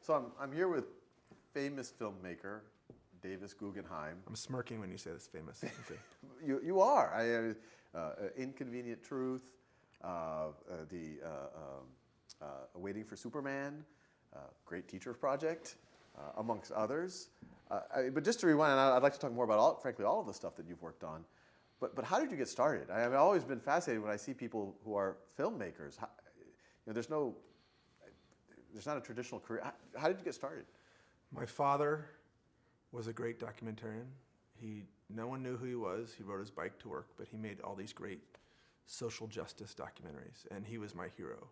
So I'm here with famous filmmaker Davis Guggenheim. I'm smirking when you say this famous. You are. Inconvenient Truth, Waiting for Superman, Great Teacher Project, amongst others. But just to rewind, and I'd like to talk more about all of the stuff that you've worked on. But how did you get started? I've always been fascinated when I see people who are filmmakers. There's not a traditional career. How did you get started? My father was a great documentarian. No one knew who he was. He rode his bike to work, but he made all these great social justice documentaries, and he was my hero.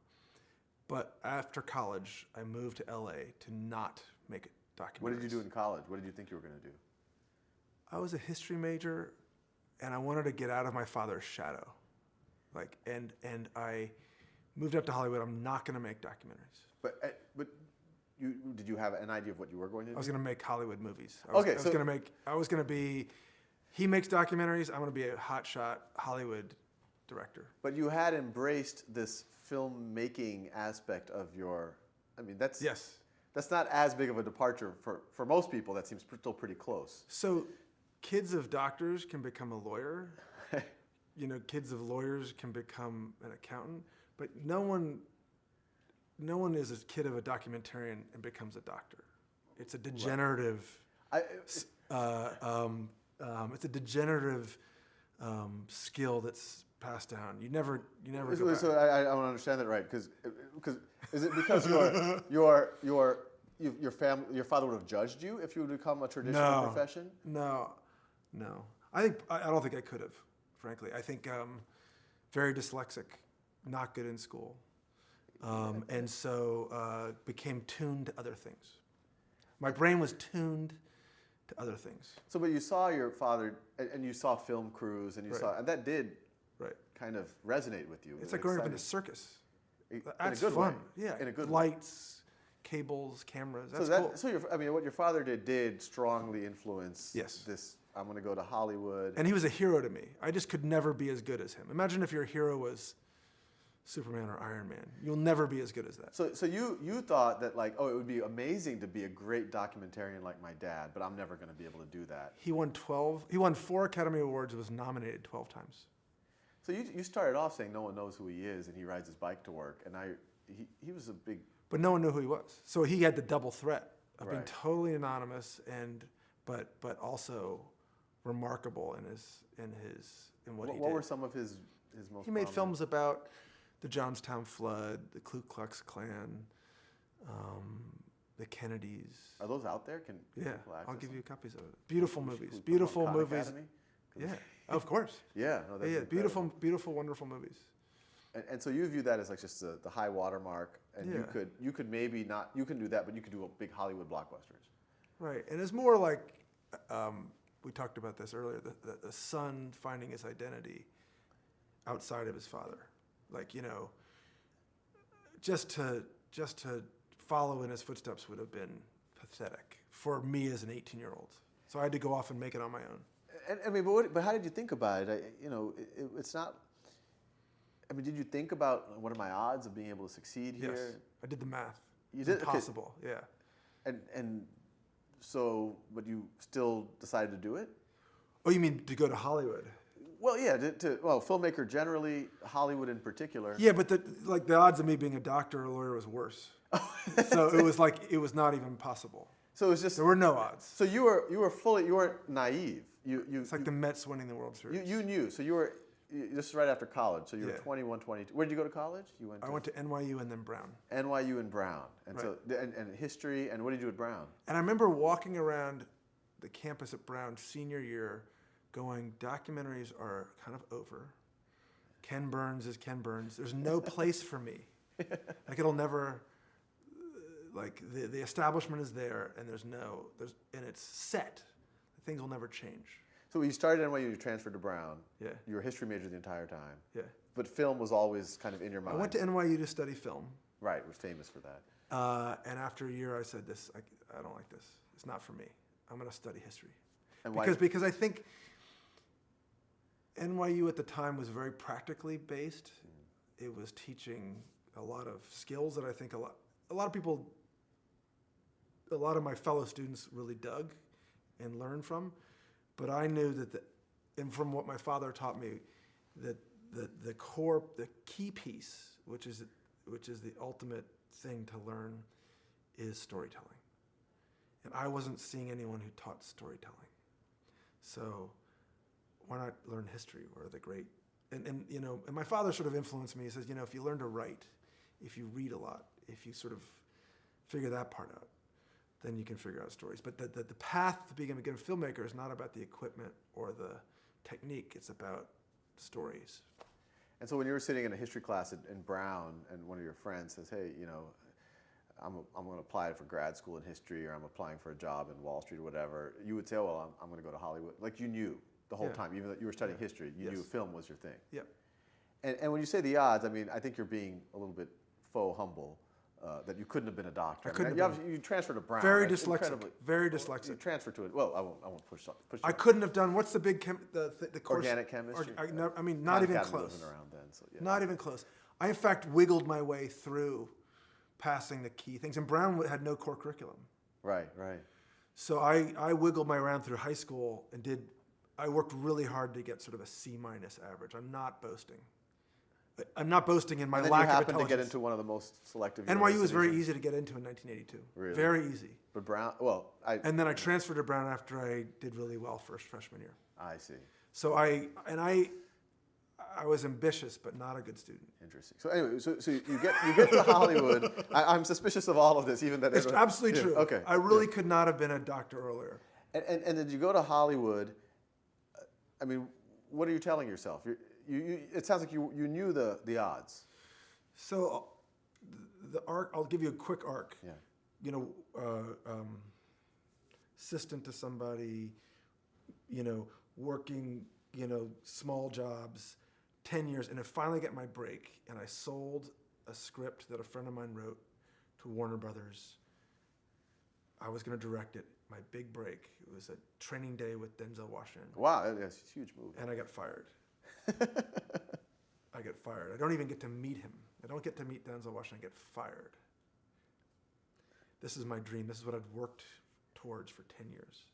But after college, I moved to LA to not make documentaries. What did you do in college? What did you think you were going to do? I was a history major, and I wanted to get out of my father's shadow. And I moved up to Hollywood. I'm not going to make documentaries. But did you have an idea of what you were going to do? I was going to make Hollywood movies. He makes documentaries. I'm going to be a hotshot Hollywood director. But you had embraced this filmmaking aspect of your, Yes. That's not as big of a departure for most people. That seems still pretty close. So kids of doctors can become a lawyer. Kids of lawyers can become an accountant. But no one is a kid of a documentarian and becomes a doctor. It's a degenerative. It's a degenerative skill that's passed down. You never go back. So I don't understand that right, because is it because your father would have judged you if you would become a traditional profession? No. I don't think I could have. Frankly, I think very dyslexic, not good in school. And so became tuned to other things. My brain was tuned to other things. So, but you saw your father, and you saw film crews, and and that did kind of resonate with you. It's like growing up in a circus. That's in a good fun. way. Yeah, in a good lights, cables, cameras. That's cool. So what your father did strongly influence this. I'm going to go to Hollywood. And he was a hero to me. I just could never be as good as him. Imagine if your hero was Superman or Iron Man. You'll never be as good as that. So you thought that it would be amazing to be a great documentarian like my dad, but I'm never going to be able to do that. He won 4 Academy Awards and was nominated 12 times. So you started off saying no one knows who he is and he rides his bike to work, and he was a big... But no one knew who he was. So he had the double threat of being totally anonymous but also remarkable in what he did. What were some of his most... He made films about the Johnstown Flood, the Ku Klux Klan, the Kennedys. Are those out there? Can yeah, people access I'll give them? you copies of it. Beautiful movies. Who's Beautiful Khan movies. Academy? Yeah, of course. Yeah. No, that's incredible. Beautiful, wonderful movies. And so you view that as just the high watermark, and you could maybe not, you can do that, but you could do big Hollywood blockbusters. Right, and it's more like, we talked about this earlier, the son finding his identity outside of his father. Just to follow in his footsteps would have been pathetic for me as an 18-year-old. So I had to go off and make it on my own. But how did you think about it? It's not. Did you think about what are my odds of being able to succeed here? Yes, I did the math. You did? Impossible. Okay. Yeah. So, but you still decided to do it? Oh, you mean to go to Hollywood? Well, yeah. Filmmaker generally, Hollywood in particular. Yeah, but the odds of me being a doctor or a lawyer was worse. So it was not even possible. So it was just there were no odds. So you weren't naive. It's like the Mets winning the World Series. You knew. So this is right after college. So you were 21, 22. Where did you go to college? I went to NYU and then Brown. NYU and Brown, and so and history. And what did you do at Brown? And I remember walking around the campus at Brown senior year, going, documentaries are kind of over. Ken Burns is Ken Burns. There's no place for me. It'll never. The establishment is there, and and it's set. Things will never change. So you started at NYU, you transferred to Brown. Yeah. You were a history major the entire time. Yeah. But film was always kind of in your mind. I went to NYU to study film. Right, we're famous for that. And after a year, I said, I don't like this. It's not for me. I'm going to study history. And because I think NYU at the time was very practically based. It was teaching a lot of skills that I think a lot of people a lot of my fellow students really dug and learned from. But I knew that and from what my father taught me, that the key piece, which is the ultimate thing to learn, is storytelling. And I wasn't seeing anyone who taught storytelling. So why not learn history or the great, and my father sort of influenced me. He says, if you learn to write, if you read a lot, if you sort of figure that part out, then you can figure out stories. But the path to being a good filmmaker is not about the equipment or the technique. It's about stories. And so when you were sitting in a history class in Brown and one of your friends says, hey, I'm going to apply for grad school in history, or I'm applying for a job in Wall Street or whatever, you would say, oh, well, I'm going to go to Hollywood. Like you knew the whole time, even though you were studying history, you knew film was your thing. Yeah. And when you say the odds, I mean, I think you're being a little bit faux humble. That you couldn't have been a doctor. You transferred to Brown. Very right? dyslexic. Very dyslexic. You transferred to it. Well, I won't push you. I couldn't have done. What's the big the course? Organic chemistry. Not even close. Wasn't around then, so yeah. Not even close. I in fact wiggled my way through passing the key things, and Brown had no core curriculum. Right. So I wiggled my way around through high school and I worked really hard to get sort of a C- average. I'm not boasting. I'm not boasting in my and then lack you of happened intelligence. to get into one of the most selective NYU was very universities. easy to get into in 1982. Really? Very easy. But Brown, And then I transferred to Brown after I did really well freshman year. I see. So I was ambitious, but not a good student. Interesting. So anyway, so you get to Hollywood. I'm suspicious of all of this, even that It's absolutely true. Okay. I really could not have been a doctor earlier. And then you go to Hollywood. I mean, what are you telling yourself? It sounds like you knew the odds. So the arc, I'll give you a quick arc. Yeah. Assistant to somebody, working, small jobs, 10 years, and I finally get my break, and I sold a script that a friend of mine wrote to Warner Brothers. I was going to direct it. My big break. It was a training day with Denzel Washington. Wow, that's a huge move. And I got fired. I get fired. I don't even get to meet him. I don't get to meet Denzel Washington. I get fired. This is my dream. This is what I'd worked towards for 10 years.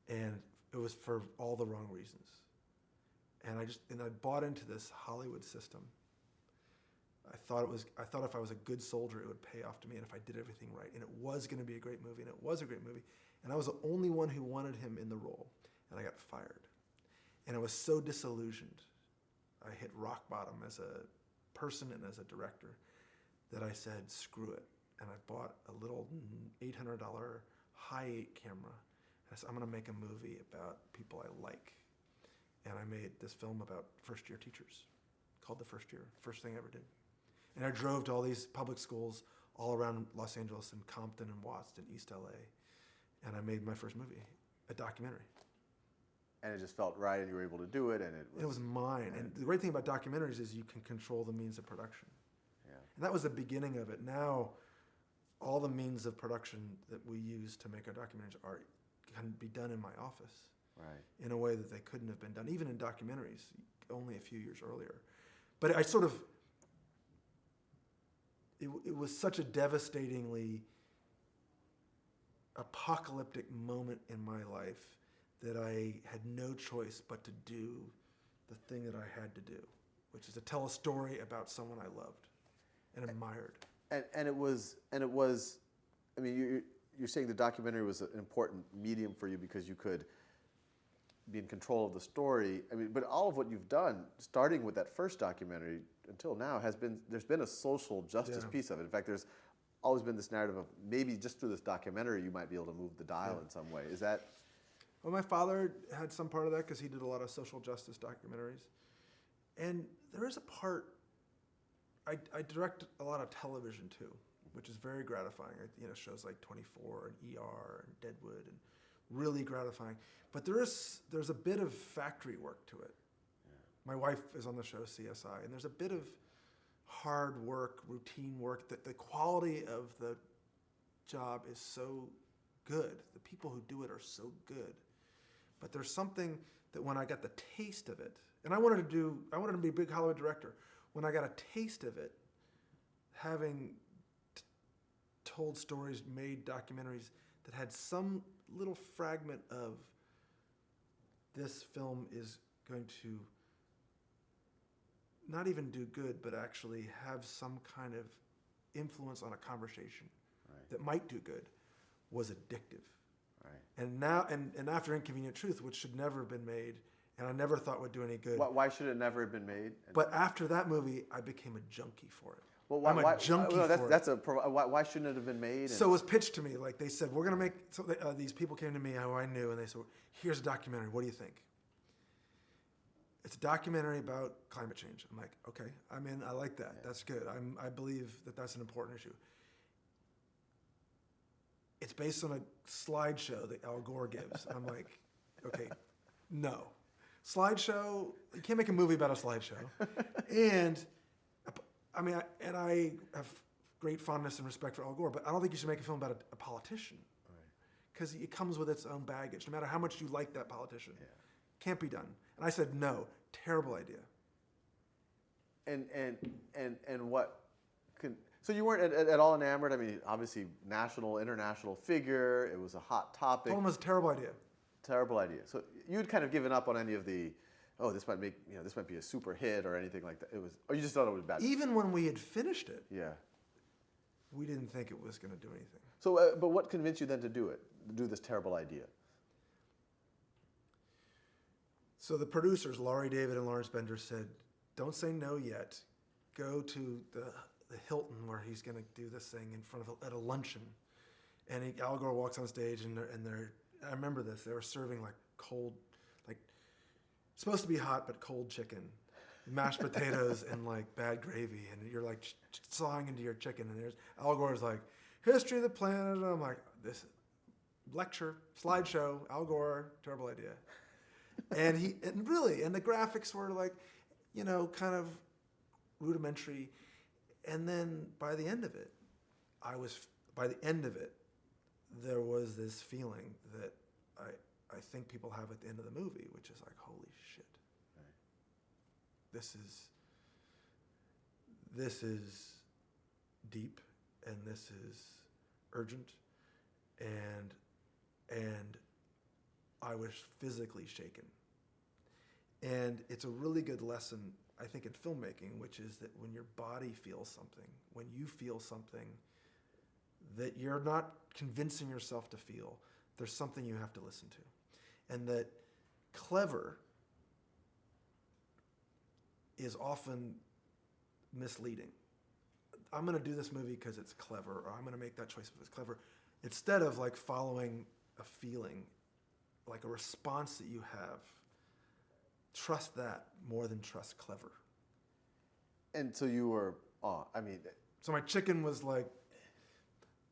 And it was for all the wrong reasons. And I bought into this Hollywood system. I thought if I was a good soldier, it would pay off to me, and if I did everything right. And it was going to be a great movie, and it was a great movie. And I was the only one who wanted him in the role, and I got fired. And I was so disillusioned. I hit rock bottom as a person and as a director that I said, screw it. And I bought a little $800 high-8 camera. I said, I'm going to make a movie about people I like. And I made this film about first-year teachers called The First Year, first thing I ever did. And I drove to all these public schools all around Los Angeles and Compton and Watts and East LA. And I made my first movie, a documentary. And it just felt right, and you were able to do it, and it was mine. And the great thing about documentaries is you can control the means of production. Yeah. And that was the beginning of it. Now, all the means of production that we use to make our documentaries can be done in my office. Right. In a way that they couldn't have been done, even in documentaries, only a few years earlier. But it was such a devastatingly apocalyptic moment in my life that I had no choice but to do the thing that I had to do, which is to tell a story about someone I loved and admired. And it was. I mean, you're saying the documentary was an important medium for you because you could be in control of the story. I mean, but all of what you've done, starting with that first documentary until now, there's been a social justice piece of it. In fact, there's always been this narrative of maybe just through this documentary you might be able to move the dial in some way. Is that? Well, my father had some part of that because he did a lot of social justice documentaries. And there is a part, I direct a lot of television too, which is very gratifying. Shows like 24 and ER and Deadwood, and really gratifying. But there's a bit of factory work to it. Yeah. My wife is on the show CSI, and there's a bit of hard work, routine work, that the quality of the job is so good. The people who do it are so good. But there's something that when I got the taste of it, and I wanted to be a big Hollywood director. When I got a taste of it, having told stories, made documentaries that had some little fragment of this film is going to not even do good, but actually have some kind of influence on a conversation that might do good, was addictive. Right. And now, and after Inconvenient Truth, which should never have been made, and I never thought would do any good. Why should it never have been made? But after that movie, I became a junkie for it. Well, I'm a junkie for it. Why shouldn't it have been made? So it was pitched to me, like they said, we're going to make, so these people came to me who I knew, and they said, here's a documentary, what do you think? It's a documentary about climate change. I'm like, okay, I'm in, I like that, that's good. I believe that that's an important issue. It's based on a slideshow that Al Gore gives. I'm like, okay, no. Slideshow, you can't make a movie about a slideshow. And I have great fondness and respect for Al Gore, but I don't think you should make a film about a politician. Because it comes with its own baggage, no matter how much you like that politician. Yeah. Can't be done. And I said, no, terrible idea. And what can, so you weren't at all enamored? I mean, obviously, national, international figure, it was a hot topic. Told him it was a terrible idea. Terrible idea. So you'd kind of given up on any of the, oh, this might be a super hit or anything like that. It was, or you just thought it was bad. Even when we had finished it, yeah, we didn't think it was going to do anything. So, but what convinced you then to do it? To do this terrible idea? So the producers, Laurie David and Lawrence Bender, said, "Don't say no yet. Go to the Hilton where he's going to do this thing in front of at a luncheon." And Al Gore walks on stage, and they're I remember this. They were serving like cold, like supposed to be hot but cold chicken, mashed potatoes and like bad gravy, and you're like sawing into your chicken. And there's Al Gore's like, "History of the planet." And I'm like, this lecture, slideshow, Al Gore, terrible idea. And the graphics were like, kind of rudimentary. And then by the end of it, there was this feeling that I think people have at the end of the movie, which is like, holy shit. Right. This is deep, and this is urgent, and I was physically shaken. And it's a really good lesson, I think, in filmmaking, which is that when your body feels something, when you feel something that you're not convincing yourself to feel, there's something you have to listen to. And that clever is often misleading. I'm going to do this movie because it's clever, or I'm going to make that choice because it's clever, instead of like following a feeling, like a response that you have. Trust that more than trust clever. And so you were, So my chicken was like,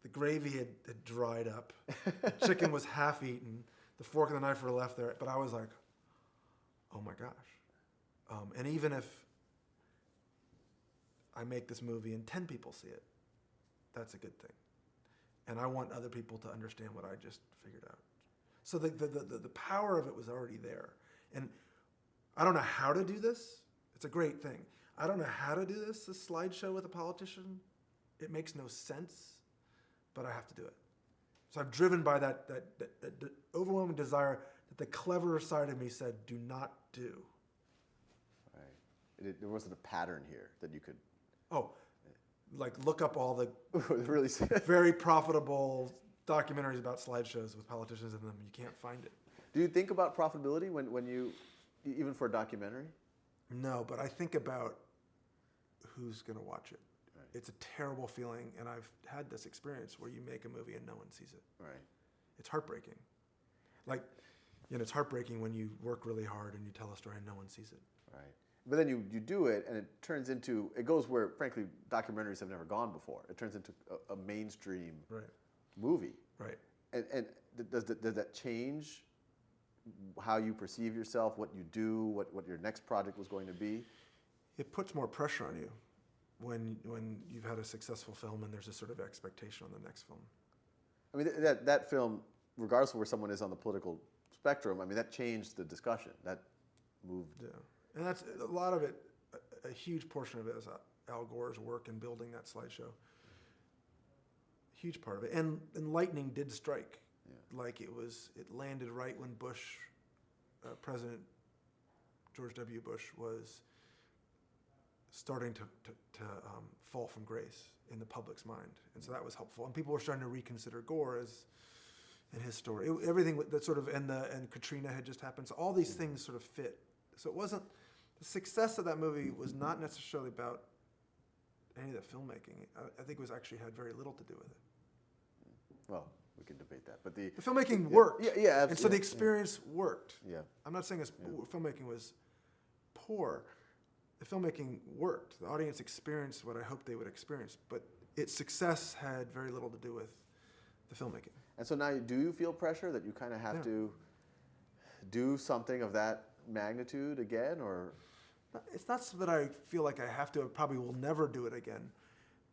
the gravy had dried up. The chicken was half eaten. The fork and the knife were left there. But I was like, oh my gosh. And even if I make this movie and 10 people see it, that's a good thing. And I want other people to understand what I just figured out. So the power of it was already there. And I don't know how to do this. It's a great thing. I don't know how to do this slideshow with a politician. It makes no sense, but I have to do it. So I'm driven by that overwhelming desire that the clever side of me said, do not do. Right. There wasn't a pattern here that you could... Oh, like look up all the really very profitable documentaries about slideshows with politicians in them. You can't find it. Do you think about profitability when you, even for a documentary? No, but I think about who's going to watch it. Right. It's a terrible feeling, and I've had this experience where you make a movie and no one sees it. Right. It's heartbreaking. Like, it's heartbreaking when you work really hard and you tell a story and no one sees it. Right. But then you do it, and it goes where, frankly, documentaries have never gone before. It turns into a mainstream movie. Right. And does that change how you perceive yourself, what you do, what your next project was going to be? It puts more pressure on you when you've had a successful film and there's a sort of expectation on the next film. I mean, that film, regardless of where someone is on the political spectrum, I mean, that changed the discussion. That moved. Yeah. And that's a lot of it, a huge portion of it is Al Gore's work in building that slideshow. huge part of it. And lightning did strike. Yeah. Like it landed right when President George W. Bush was starting to fall from grace in the public's mind. And so that was helpful. And people were starting to reconsider Gore in his story. Everything that sort of, and Katrina had just happened. So all these things sort of fit. So it wasn't, the success of that movie was not necessarily about any of the filmmaking. I think it was actually had very little to do with it. Well, we can debate that, but the filmmaking worked. Yeah, absolutely. And so the experience worked. Yeah. I'm not saying filmmaking was poor. The filmmaking worked. The audience experienced what I hoped they would experience, but its success had very little to do with the filmmaking. And so now, do you feel pressure that you kind of have to do something of that magnitude again, or? It's not so that I feel like I have to. I probably will never do it again,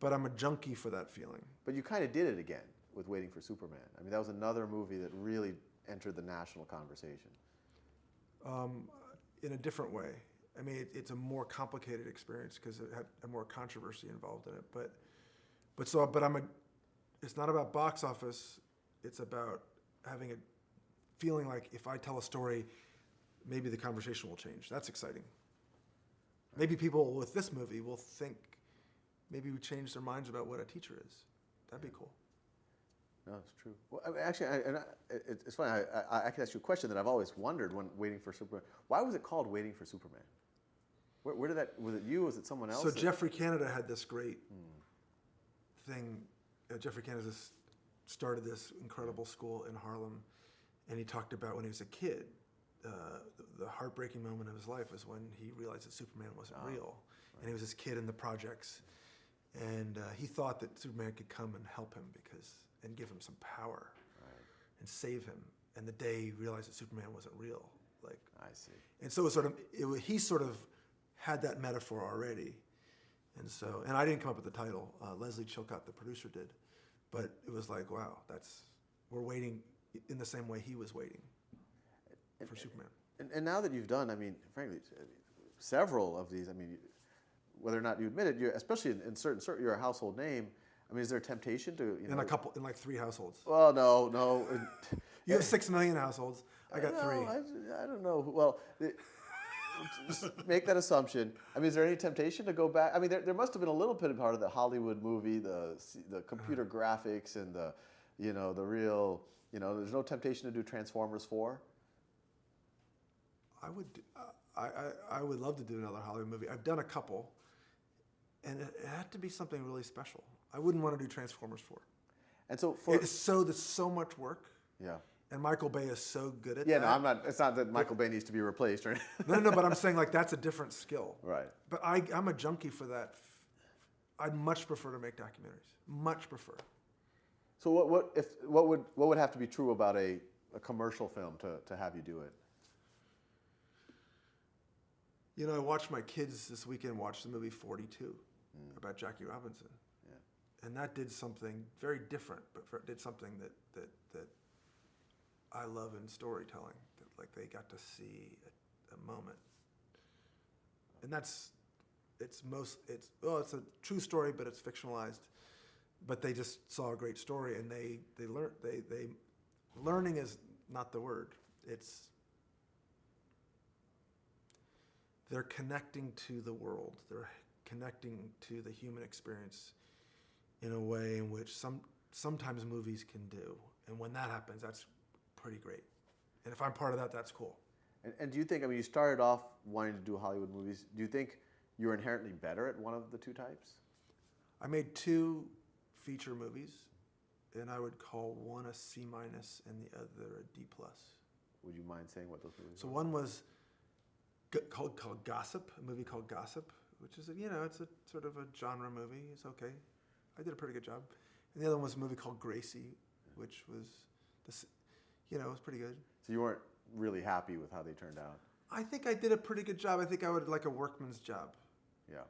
but I'm a junkie for that feeling. But you kind of did it again with Waiting for Superman. I mean, that was another movie that really entered the national conversation. In a different way. I mean, it's a more complicated experience because it had a more controversy involved in it. But it's not about box office. It's about having a feeling like if I tell a story, maybe the conversation will change. That's exciting. Maybe people with this movie will think, maybe we change their minds about what a teacher is. That'd be cool. No, it's true. Well, I mean, actually, it's funny. I can ask you a question that I've always wondered when Waiting for Superman. Why was it called Waiting for Superman? Where did that? Was it you? Was it someone else? So Jeffrey Canada had this great thing. Jeffrey Canada started this incredible school in Harlem, and he talked about when he was a kid. The heartbreaking moment of his life was when he realized that Superman wasn't real, and he was this kid in the projects, and he thought that Superman could come and help him and give him some power, and save him. And the day he realized that Superman wasn't real, like I see. And so he sort of had that metaphor already, and I didn't come up with the title. Leslie Chilcott, the producer, did, but it was like, wow, we're waiting in the same way he was waiting for Superman. And now that you've done, I mean, frankly, several of these, I mean, whether or not you admit it, especially in certain, you're a household name. I mean, is there a temptation to, in like 3 households? Well, no. You have 6 million households. I got 3. I don't know. Well, just make that assumption. I mean, is there any temptation to go back? I mean, there must have been a little bit of part of the Hollywood movie, the computer graphics and the real, there's no temptation to do Transformers 4? I would love to do another Hollywood movie. I've done a couple, and it had to be something really special. I wouldn't want to do Transformers 4. And so there's so much work. Yeah. And Michael Bay is so good at that. Yeah, no, I'm not. It's not that Michael Bay needs to be replaced or anything. No, but I'm saying like that's a different skill. Right. But I'm a junkie for that. I'd much prefer to make documentaries. Much prefer. So what would have to be true about a commercial film to have you do it? I watched my kids this weekend watch the movie 42 about Jackie Robinson. Yeah. And that did something very different, but did something that I love in storytelling. That, like, they got to see a moment. And it's a true story, but it's fictionalized. But they just saw a great story, and they learned. Learning is not the word. They're connecting to the world. They're connecting to the human experience in a way in which sometimes movies can do. And when that happens, that's pretty great. And if I'm part of that, that's cool. And do you think, I mean, you started off wanting to do Hollywood movies. Do you think you're inherently better at one of the 2 types? I made 2 feature movies, and I would call one a C- and the other a D+. Would you mind saying what those movies So were? one was called Gossip, a movie called Gossip, which is it's a sort of a genre movie. It's okay. I did a pretty good job. And the other one was a movie called Gracie, which was it was pretty good. So you weren't really happy with how they turned out? I think I did a pretty good job. I think I would like a workman's job. Yeah.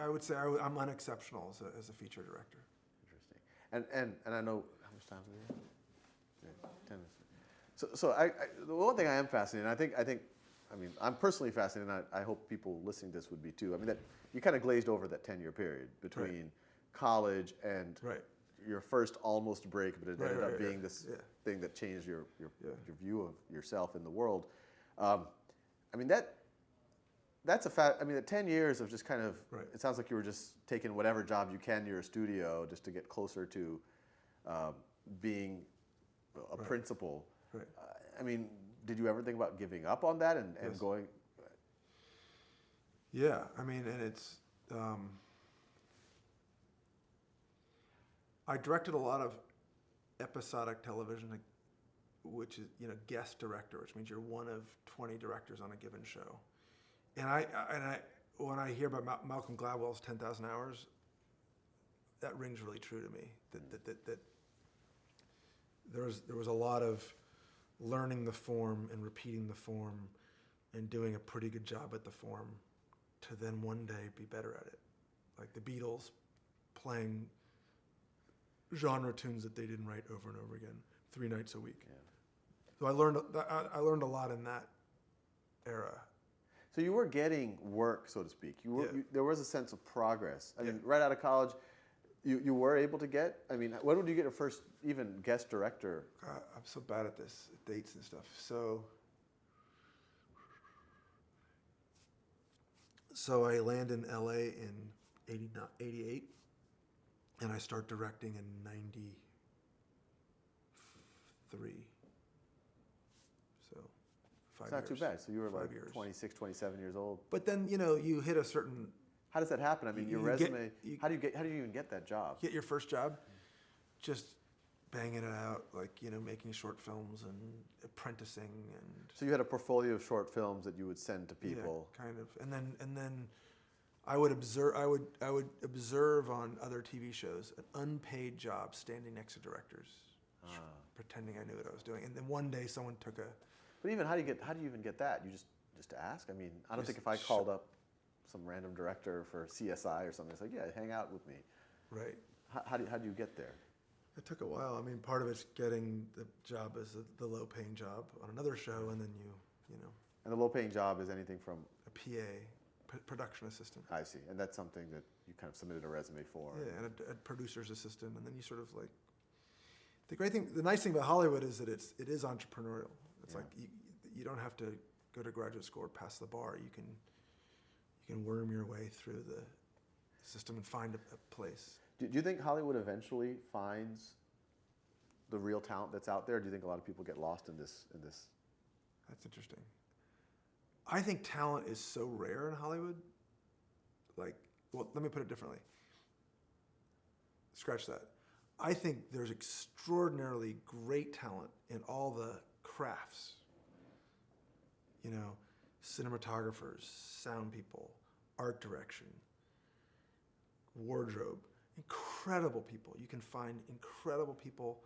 I would say I'm unexceptional as a feature director. Interesting. And I know, how much time do we have? 10 minutes. So the one thing I am fascinated, and I think, I'm personally fascinated, and I hope people listening to this would be too. I mean, that you kind of glazed over that 10-year period between college and your first almost break, but it ended up being this Yeah. thing that changed your Yeah. your view of yourself in the world. I mean that's a fact. I mean, the 10 years of just kind of, Right. it sounds like you were just taking whatever job you can near a studio just to get closer to being a Right. principal. Right. I mean, did you ever think about giving up on that and Yes. going? Yeah, I mean, and it's. I directed a lot of episodic television, like, which is guest director, which means you're one of 20 directors on a given show. And I when I hear about Malcolm Gladwell's 10,000 Hours, that rings really true to me. That there was a lot of learning the form and repeating the form and doing a pretty good job at the form to then one day be better at it. Like the Beatles playing genre tunes that they didn't write over and over again 3 nights a week. Yeah. So I learned a lot in that era. So you were getting work, so to speak. There was a sense of progress. I mean, right out of college, you were able to get. I mean, when would you get your first even guest director? I'm so bad at this, dates and stuff. So I land in LA in 88, and I start directing in 93. So 5 It's years. not too bad. So you were 5 like years. 26, 27 years old. But then you hit a certain. How does that happen? I mean, your You get- resume. you- How do you even get that job? Get your first job, just banging it out, like making short films and apprenticing and. So you had a portfolio of short films that you would send to people. Yeah, kind of, and then I would observe on other TV shows an unpaid job standing next to directors, pretending I knew what I was doing. And then one day someone took a. But even how do you even get that? You just ask. I mean, I don't think if I called up some random director for CSI or something, it's like, yeah, hang out with me. Right. How do you get there? It took a while. I mean, part of it's getting the job as the low-paying job on another show, and then you know. And the low-paying job is anything from A PA, production assistant. I see, and that's something that you kind of submitted a resume for. Yeah, and a producer's assistant, and then you sort of like. The nice thing about Hollywood is that it is entrepreneurial. It's like you don't have to go to graduate school or pass the bar. You can worm your way through the system and find a place. Do you think Hollywood eventually finds the real talent that's out there? Or do you think a lot of people get lost in this? That's interesting. I think talent is so rare in Hollywood. Like, well, let me put it differently. Scratch that. I think there's extraordinarily great talent in all the crafts. Cinematographers, sound people, art direction, wardrobe. Incredible people. You can find incredible people,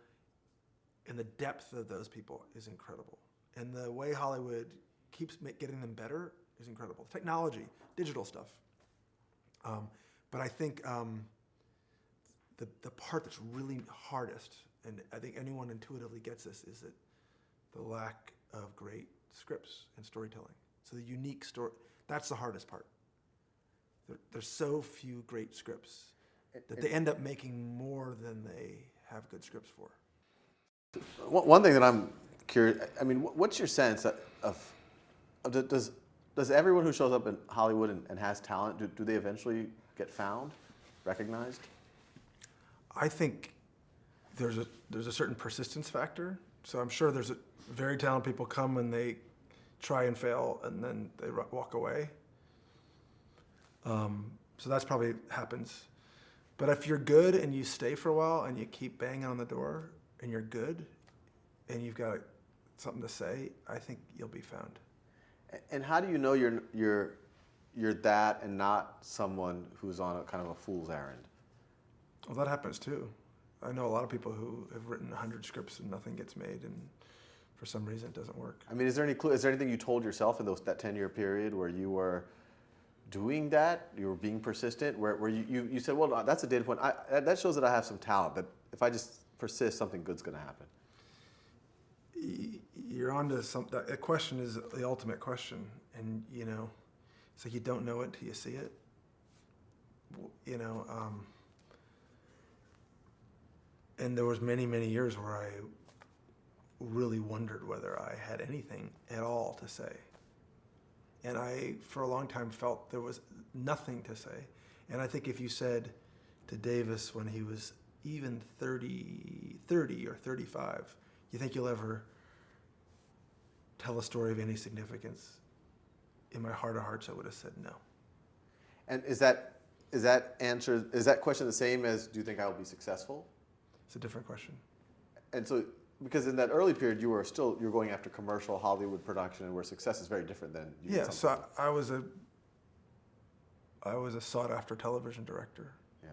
and the depth of those people is incredible. And the way Hollywood keeps getting them better is incredible. Technology, digital stuff. But I think the part that's really hardest, and I think anyone intuitively gets this, is that the lack of great scripts and storytelling. So the unique story, that's the hardest part. There's so few great scripts that they end up making more than they have good scripts for. One thing that I'm curious, I mean, what's your sense of does everyone who shows up in Hollywood and has talent, do they eventually get found, recognized? I think there's a certain persistence factor. So I'm sure there's very talented people come and they try and fail and then they walk away. So that's probably happens. But if you're good and you stay for a while and you keep banging on the door and you're good and you've got something to say, I think you'll be found. And how do you know you're that and not someone who's on a kind of a fool's errand? Well, that happens too. I know a lot of people who have written 100 scripts and nothing gets made, and for some reason it doesn't work. I mean, is there any clue? Is there anything you told yourself in that 10-year period where you were doing that, you were being persistent, where you said, well, that's a data point. That shows that I have some talent, that if I just persist, something good's going to happen? You're onto something. That question is the ultimate question, and it's like you don't know it until you see it. and there was many years where I really wondered whether I had anything at all to say. And I, for a long time, felt there was nothing to say. And I think if you said to Davis when he was even 30 or 35, you think you'll ever tell a story of any significance? In my heart of hearts, I would have said no. And is that question the same as, do you think I will be successful? It's a different question. And so, because in that early period, you were going after commercial Hollywood production, and where success is very different than you did Yeah, something. so I was a sought after television director. Yeah.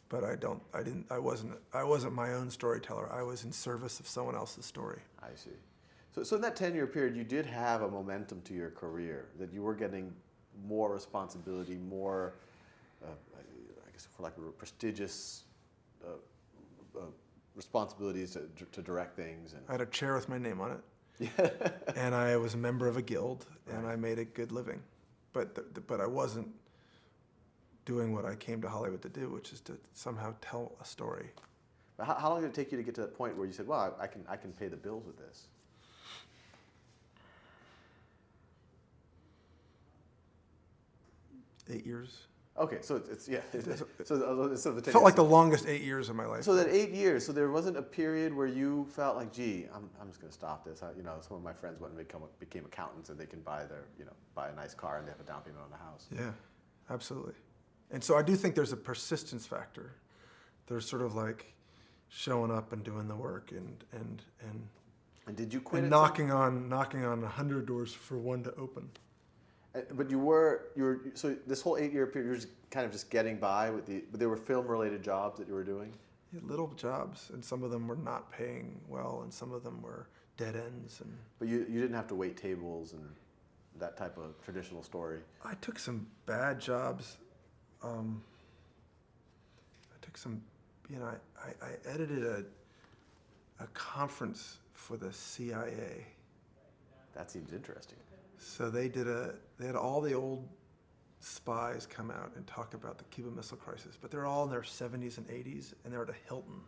But I wasn't my own storyteller. I was in service of someone else's story. I see. So in that 10-year period, you did have a momentum to your career, that you were getting more responsibility, more, I guess for lack of a word, prestigious responsibilities to direct things. And I had a chair with my name on it. And I was a member of a guild, and I made a good living. But I wasn't doing what I came to Hollywood to do, which is to somehow tell a story. How long did it take you to get to that point where you said, well, I can pay the bills with this? 8 years. Okay, so it's yeah. So the 10 Felt like the longest 8 years of my life. So that 8 years, so there wasn't a period where you felt like, gee, I'm just going to stop this. Some of my friends went and became accountants, and they can buy a nice car, and they have a down payment on the house. Yeah, absolutely. And so I do think there's a persistence factor. There's sort of like showing up and doing the work and did you quit? And knocking on 100 doors for one to open. But you were so this whole 8-year period, you were just kind of just getting by with but there were film-related jobs that you were doing? Yeah, little jobs, and some of them were not paying well, and some of them were dead ends. But you didn't have to wait tables and that type of traditional story? I took some bad jobs. I edited a conference for the CIA. That seems interesting. So they had all the old spies come out and talk about the Cuban Missile Crisis, but they're all in their 70s and 80s, and they're at a Hilton,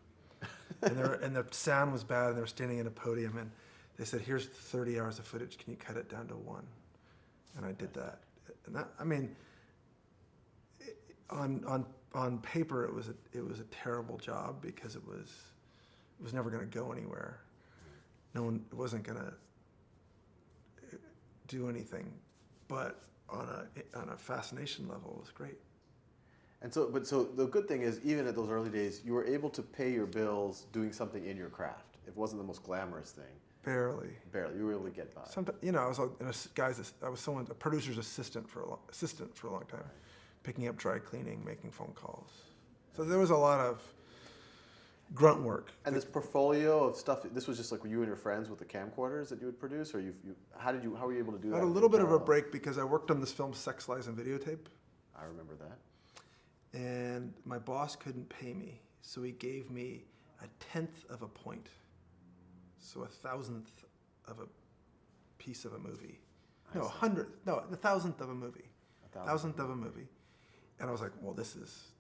and the sound was bad, and they were standing in a podium, and they said, "Here's 30 hours of footage. Can you cut it down to 1?" And I did that. And that, I mean, on paper, it was a terrible job because it was never going to go anywhere. It wasn't going to do anything, but on a fascination level, it was great. And so the good thing is, even at those early days, you were able to pay your bills doing something in your craft. It wasn't the most glamorous thing. Barely. You were able to get by. Sometimes, I was a producer's assistant for a long time, picking up dry cleaning, making phone calls. So there was a lot of grunt work. And this portfolio of stuff, this was just like you and your friends with the camcorders that you would produce, or how were you able to do that? I had a little bit of a break because I worked on this film, Sex, Lies, and Videotape. I remember that. And my boss couldn't pay me, so he gave me 1/10 of a point. So 1,000th of a piece of a movie. No, 100th. No, the 1,000th of a movie. 1,000th of a movie. And I was like, well, this is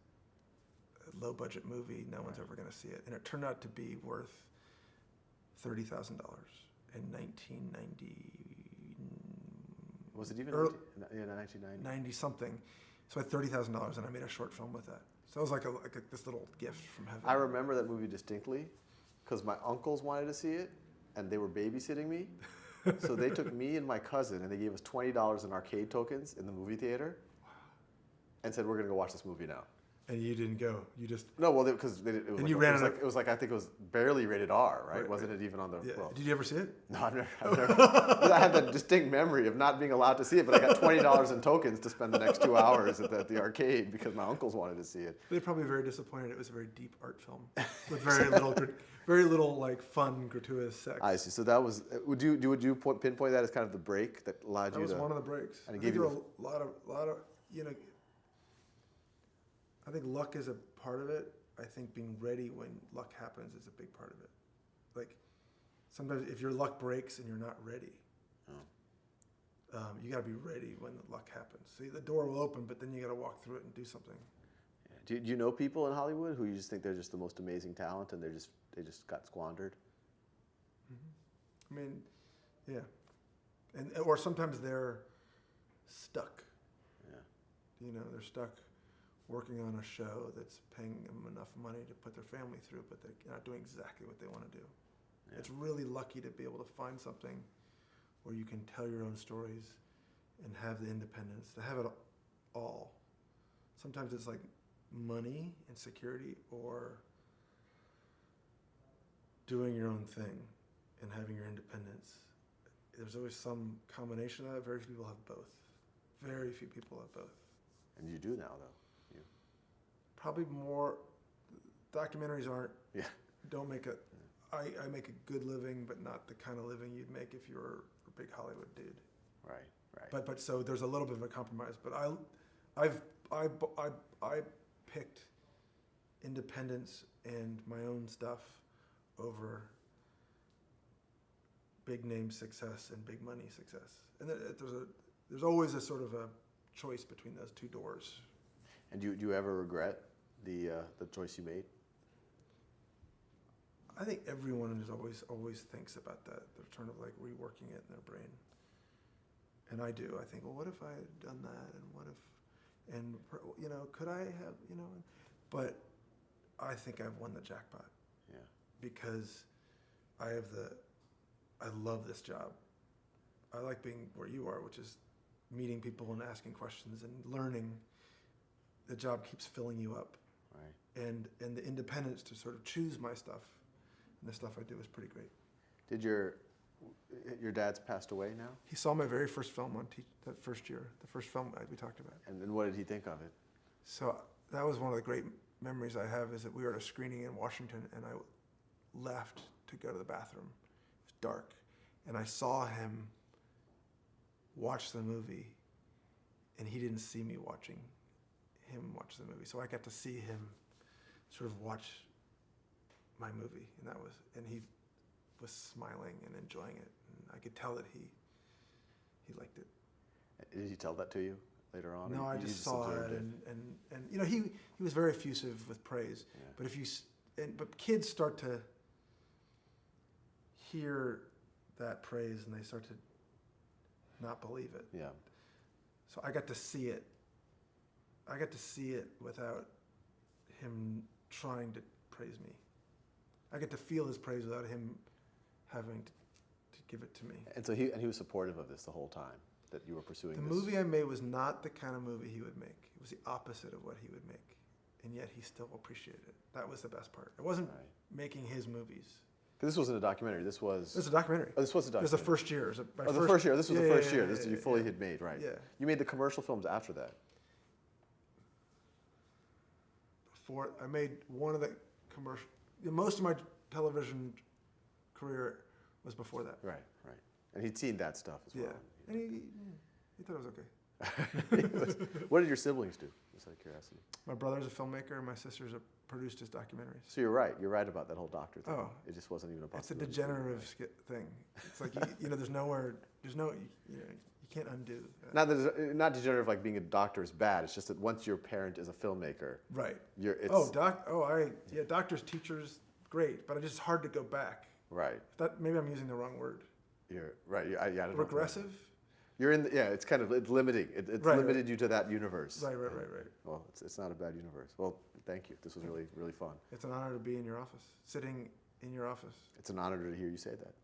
a low-budget movie. No one's ever going to see it. And it turned out to be worth $30,000 in 1990. Was it even 1990? 90-something. So I had $30,000, and I made a short film with that. So it was like this little gift from heaven. I remember that movie distinctly because my uncles wanted to see it, and they were babysitting me. So they took me and my cousin, and they gave us $20 in arcade tokens in the movie theater, and said, "We're going to go watch this movie now." And you didn't go. You just... No, well, because it was like I think it was barely rated R, right? Wasn't it even on the... Yeah. Well, Did you ever see it? No, I've never I have that distinct memory of not being allowed to see it, but I got $20 in tokens to spend the next 2 hours at the arcade because my uncles wanted to see it. They're probably very disappointed. It was a very deep art film with very little like fun, gratuitous sex. I see. So that was... Would you pinpoint that as kind of the break that allowed you to... That was one of the breaks. And it I gave think you there were a lot of I think luck is a part of it. I think being ready when luck happens is a big part of it. Like, sometimes if your luck breaks and you're not ready, you got to be ready when the luck happens. See, the door will open, but then you got to walk through it and do something. Do you know people in Hollywood who you just think they're just the most amazing talent and they just got squandered? I mean, yeah, or sometimes they're stuck. Yeah. You know, they're stuck working on a show that's paying them enough money to put their family through, but they're not doing exactly what they want to do. Yeah. It's really lucky to be able to find something where you can tell your own stories and have the independence, to have it all. Sometimes it's like money and security, or doing your own thing and having your independence. There's always some combination of that. Very few people have both. Very few people have both. And you do now, though. You. Probably more. Documentaries don't make a. I make a good living, but not the kind of living you'd make if you were a big Hollywood dude. Right. But so there's a little bit of a compromise. But I picked independence and my own stuff over big name success and big money success. And there's always a sort of a choice between those two doors. And do you ever regret the choice you made? I think everyone is always thinks about that. They're sort of like reworking it in their brain. And I do. I think, well, what if I had done that? And what if, and you know, could I have, you know? But I think I've won the jackpot. Yeah. Because I love this job. I like being where you are, which is meeting people and asking questions and learning. The job keeps filling you up. Right. And the independence to sort of choose my stuff and the stuff I do is pretty great. Did your dad's passed away now? He saw my very first film that first year, the first film we talked about. And then what did he think of it? So that was one of the great memories I have, is that we were at a screening in Washington and I left to go to the bathroom. It was dark. And I saw him watch the movie, and he didn't see me watching him watch the movie. So I got to see him sort of watch my movie, and he was smiling and enjoying it. And I could tell that he liked it. Did he tell that to you later on? No, or I you just saw it, observed and you know, he was very effusive with praise. Yeah. But but kids start to hear that praise and they start to not believe it. Yeah. So I got to see it. I got to see it without him trying to praise me. I get to feel his praise without him having to give it to me. And so he was supportive of this the whole time that you were pursuing The this. movie I made was not the kind of movie he would make. It was the opposite of what he would make. And yet he still appreciated it. That was the best part. It wasn't making his movies. Because this wasn't a documentary. This was a documentary. Oh, this was a documentary. It was the first year. It was the first year. This was the first year. Yeah, You fully had made, right? Yeah. You made the commercial films after that. Before I made one of the commercial. Most of my television career was before that. Right. And he'd seen that stuff as well. Yeah. And he thought it was okay. What did your siblings do? Just out of curiosity. My brother's a filmmaker, and my sister's produced his documentaries. So you're right. You're right about that whole doctor thing. Oh. It just wasn't even a It's a possibility. degenerative thing. It's like, you know, you can't undo. Not degenerative like being a doctor is bad. It's just that once your parent is a filmmator, Right. It's Doctors, teachers, great, but it's just hard to go back. right. Maybe I'm using the wrong word. You're right. I don't know. Regressive? You're in. It's limiting. It's limited you to that universe. Right. Well, it's not a bad universe. Well, thank you. This was really, really fun. It's an honor to be in your office, sitting in your office. It's an honor to hear you say that.